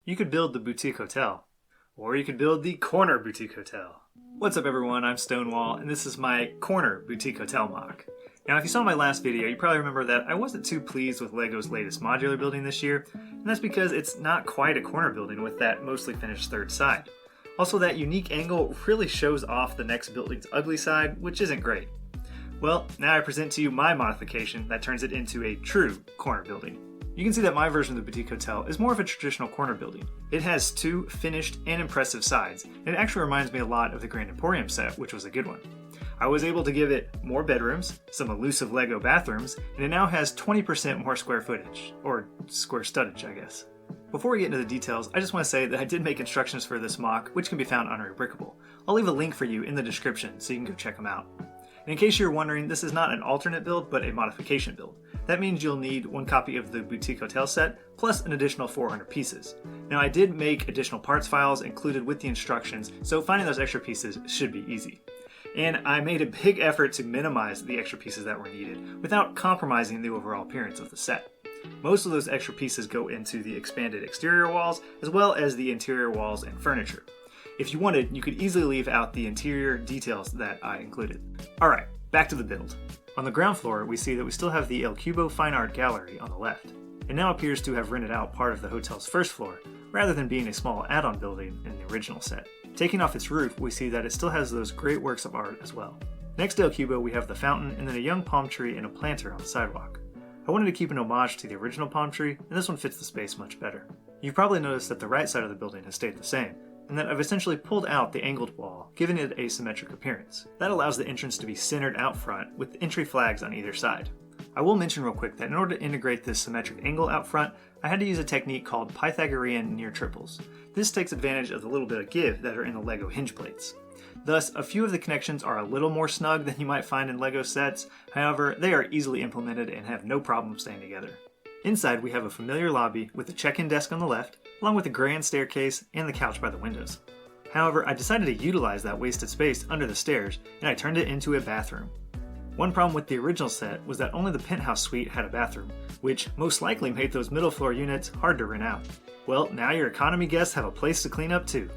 You could build the boutique hotel, or you could build the corner boutique hotel. What's up everyone, I'm Stonewall, and this is my corner boutique hotel MOC. Now if you saw my last video, you probably remember that I wasn't too pleased with Lego's latest modular building this year, and that's because it's not quite a corner building with that mostly finished third side. Also, that unique angle really shows off the next building's ugly side, which isn't great. Well, now I present to you my modification that turns it into a true corner building. You can see that my version of the boutique hotel is more of a traditional corner building. It has two finished and impressive sides, and it actually reminds me a lot of the Grand Emporium set, which was a good one. I was able to give it more bedrooms, some elusive Lego bathrooms, and it now has 20% more square footage, or square stuttage, I guess. Before we get into the details, I just want to say that I did make instructions for this MOC, which can be found on Rebrickable. I'll leave a link for you in the description so you can go check them out. And in case you're wondering, this is not an alternate build, but a modification build. That means you'll need one copy of the boutique hotel set, plus an additional 400 pieces. Now I did make additional parts files included with the instructions, so finding those extra pieces should be easy. And I made a big effort to minimize the extra pieces that were needed, without compromising the overall appearance of the set. Most of those extra pieces go into the expanded exterior walls, as well as the interior walls and furniture. If you wanted, you could easily leave out the interior details that I included. Alright, back to the build. On the ground floor, we see that we still have the El Cubo Fine Art Gallery on the left. It now appears to have rented out part of the hotel's first floor, rather than being a small add-on building in the original set. Taking off its roof, we see that it still has those great works of art as well. Next to El Cubo, we have the fountain, and then a young palm tree and a planter on the sidewalk. I wanted to keep an homage to the original palm tree, and this one fits the space much better. You've probably noticed that the right side of the building has stayed the same, and that I've essentially pulled out the angled wall, giving it a symmetric appearance. That allows the entrance to be centered out front, with entry flags on either side. I will mention real quick that in order to integrate this symmetric angle out front, I had to use a technique called Pythagorean near triples. This takes advantage of the little bit of give that are in the Lego hinge plates. Thus, a few of the connections are a little more snug than you might find in Lego sets, however, they are easily implemented and have no problem staying together. Inside, we have a familiar lobby with the check-in desk on the left, along with a grand staircase and the couch by the windows. However, I decided to utilize that wasted space under the stairs, and I turned it into a bathroom. One problem with the original set was that only the penthouse suite had a bathroom, which most likely made those middle floor units hard to rent out. Well, now your economy guests have a place to clean up too.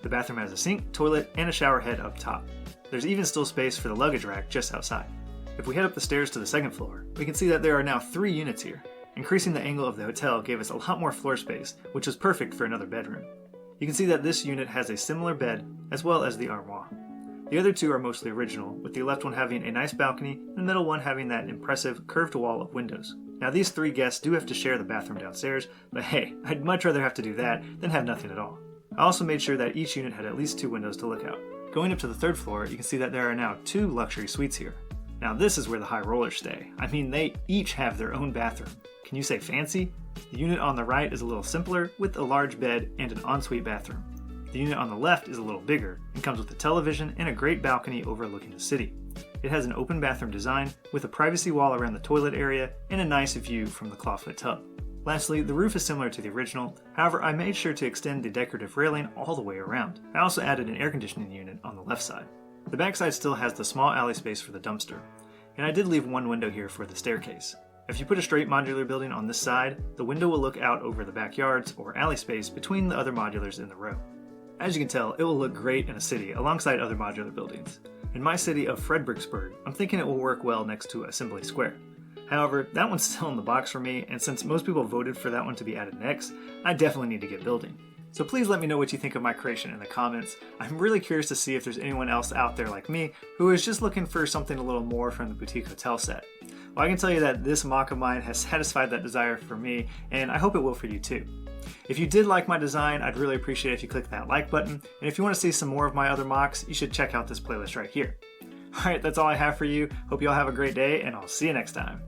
The bathroom has a sink, toilet, and a shower head up top. There's even still space for the luggage rack just outside. If we head up the stairs to the second floor, we can see that there are now 3 units here. Increasing the angle of the hotel gave us a lot more floor space, which was perfect for another bedroom. You can see that this unit has a similar bed, as well as the armoire. The other 2 are mostly original, with the left one having a nice balcony, and the middle one having that impressive curved wall of windows. Now these 3 guests do have to share the bathroom downstairs, but hey, I'd much rather have to do that than have nothing at all. I also made sure that each unit had at least 2 windows to look out. Going up to the 3rd floor, you can see that there are now 2 luxury suites here. Now this is where the high rollers stay. I mean, they each have their own bathroom. Can you say fancy? The unit on the right is a little simpler, with a large bed and an ensuite bathroom. The unit on the left is a little bigger, and comes with a television and a great balcony overlooking the city. It has an open bathroom design, with a privacy wall around the toilet area, and a nice view from the clawfoot tub. Lastly, the roof is similar to the original, however I made sure to extend the decorative railing all the way around. I also added an air conditioning unit on the left side. The backside still has the small alley space for the dumpster, and I did leave one window here for the staircase. If you put a straight modular building on this side, the window will look out over the backyards or alley space between the other modulars in the row. As you can tell, it will look great in a city alongside other modular buildings. In my city of Fredericksburg, I'm thinking it will work well next to Assembly Square. However, that one's still in the box for me, and since most people voted for that one to be added next, I definitely need to get building. So please let me know what you think of my creation in the comments. I'm really curious to see if there's anyone else out there like me who is just looking for something a little more from the boutique hotel set. Well, I can tell you that this MOC of mine has satisfied that desire for me, and I hope it will for you too. If you did like my design, I'd really appreciate it if you click that like button, and if you want to see some more of my other MOCs, you should check out this playlist right here. Alright, that's all I have for you. Hope you all have a great day, and I'll see you next time.